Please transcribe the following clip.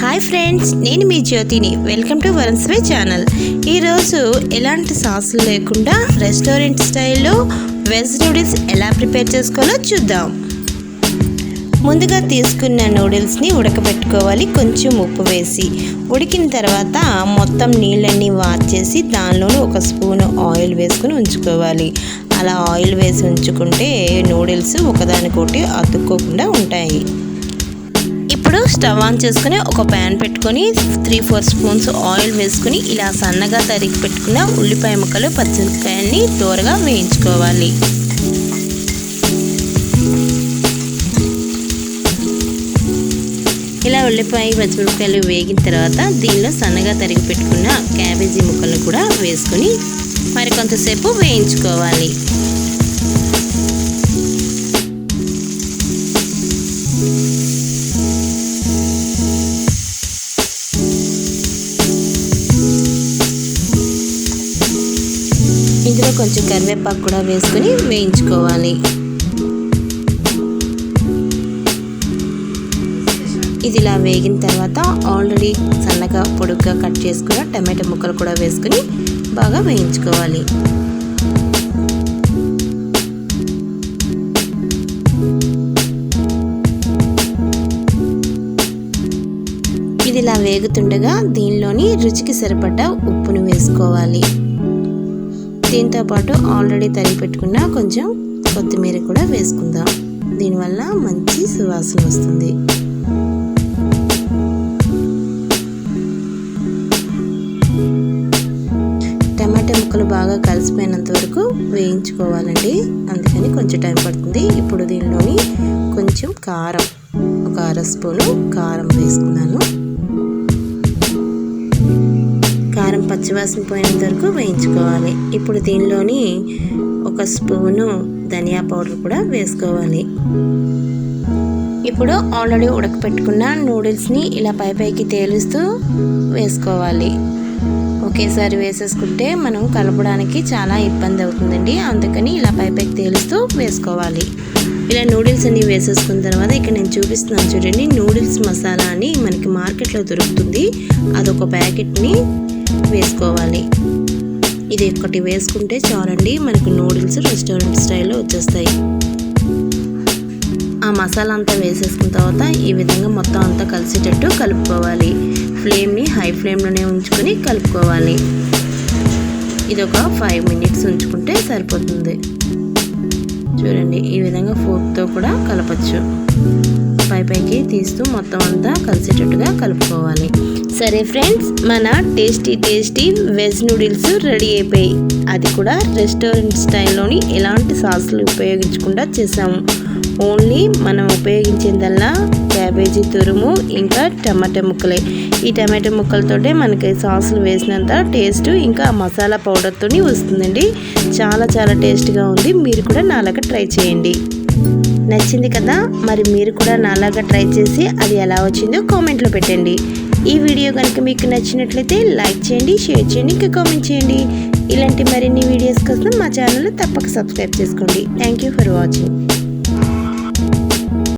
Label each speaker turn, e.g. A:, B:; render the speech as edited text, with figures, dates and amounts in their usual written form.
A: Hi friends, నేను మీ జ్యోతిని. Welcome to Varun's way channel. ఈరోజు ఎలాంటి సాసులు లేకుండా రెస్టారెంట్ స్టైల్లో వెజ్ నూడిల్స్ ఎలా ప్రిపేర్ చేసుకోవాలో చూద్దాం. ముందుగా తీసుకున్న నూడిల్స్ని ఉడకబెట్టుకోవాలి. కొంచెం ఉప్పు వేసి ఉడికిన తర్వాత మొత్తం నీళ్ళన్నీ వార్చేసి దానిలోనే ఒక స్పూన్ ఆయిల్ వేసుకుని ఉంచుకోవాలి. అలా ఆయిల్ వేసి ఉంచుకుంటే నూడిల్స్ ఒకదానికొకటి అతుక్కోకుండా ఉంటాయి. ఇప్పుడు స్టవ్ ఆన్ చేసుకుని ఒక ప్యాన్ పెట్టుకొని 3-4 స్పూన్స్ ఆయిల్ వేసుకుని ఇలా సన్నగా తరిగి పెట్టుకున్న ఉల్లిపాయ ముక్కలు, పచ్చిమిరపకాయల్ని దోరగా వేయించుకోవాలి. ఇలా ఉల్లిపాయ పచ్చిమిరపకాయలు వేగిన తర్వాత దీనిలో సన్నగా తరిగి పెట్టుకున్న క్యాబేజీ ముక్కలను కూడా వేసుకొని మరి కొంతసేపు వేయించుకోవాలి. ఇందులో కొంచెం కరివేపాకు కూడా వేసుకొని వేయించుకోవాలి. ఇది ఇలా వేగిన తర్వాత ఆల్రెడీ సన్నగా పొడుగ్గా కట్ చేసుకున్న టమాటో ముక్కలు కూడా వేసుకొని బాగా వేయించుకోవాలి. ఇది ఇలా వేగుతుండగా దీనిలోని రుచికి సరిపడ్డ ఉప్పును వేసుకోవాలి. దీంతో పాటు ఆల్రెడీ తరిగి పెట్టుకున్న కొంచెం కొత్తిమీర కూడా వేసుకుందాం. దీనివల్ల మంచి సువాసన వస్తుంది. టమాటా ముక్కలు బాగా కలిసిపోయినంత వరకు వేయించుకోవాలండి, అందుకని కొంచెం టైం పడుతుంది. ఇప్పుడు దీనిలోని కొంచెం కారం, ఒక 1/2 స్పూను కారం వేసుకున్నాను. కారం పచ్చివాసన పోయినంత వరకు వేయించుకోవాలి. ఇప్పుడు దీనిలోని 1 స్పూను ధనియా పౌడర్ కూడా వేసుకోవాలి. ఇప్పుడు ఆల్రెడీ ఉడకపెట్టుకున్న నూడిల్స్ని ఇలా పైకి తేలుస్తూ వేసుకోవాలి. ఒకేసారి వేసేసుకుంటే మనం కలపడానికి చాలా ఇబ్బంది అవుతుందండి, అందుకని ఇలా పైకి తేలుస్తూ వేసుకోవాలి. ఇలా నూడిల్స్ అన్ని వేసేసుకున్న తర్వాత ఇక్కడ నేను చూపిస్తున్నాను చూడండి, నూడిల్స్ మసాలా అని మనకి మార్కెట్లో దొరుకుతుంది. అదొక ప్యాకెట్ని వేసుకోవాలి. ఇది ఒకటి వేసుకుంటే చాలండి, మనకు నూడిల్స్ రెస్టారెంట్ స్టైల్లో వచ్చేస్తాయి. ఆ మసాలా అంతా వేసేసుకున్న తర్వాత ఈ విధంగా మొత్తం అంతా కలిసేటట్టు కలుపుకోవాలి. ఫ్లేమ్ని హై ఫ్లేమ్లోనే ఉంచుకొని కలుపుకోవాలి. ఇది ఒక 5 మినిట్స్ ఉంచుకుంటే సరిపోతుంది. చూడండి, ఈ విధంగా ఫోర్క్తో కూడా కలపచ్చు. పైకి తీస్తూ మొత్తం అంతా కలిసేటట్టుగా కలుపుకోవాలి. సరే ఫ్రెండ్స్, మన టేస్టీ వెజ్ నూడిల్స్ రెడీ అయిపోయాయి. అది కూడా రెస్టారెంట్ స్టైల్లోని ఎలాంటి సాసులు ఉపయోగించకుండా చేసాము. ఓన్లీ మనం ఉపయోగించిందల్లా క్యాబేజీ తురుము ఇంకా టమాటా ముక్కలే. ఈ టమాటా ముక్కలతోటే మనకి సాసులు వేసినంత టేస్ట్ ఇంకా మసాలా పౌడర్తో వస్తుందండి. చాలా టేస్ట్గా ఉంది. మీరు కూడా నాలాగా ట్రై చేయండి. నచ్చింది కదా, మరి మీరు కూడా నాలాగా ట్రై చేసి అది ఎలా వచ్చిందో కామెంట్లో పెట్టండి. ఈ వీడియో కనుక మీకు నచ్చినట్లయితే లైక్ చేయండి, షేర్ చేయండి, ఇంకా కామెంట్ చేయండి. ఇలాంటి మరిన్ని వీడియోస్ కోసం మా ఛానల్ని తప్పక సబ్స్క్రైబ్ చేసుకోండి. Thank you for watching.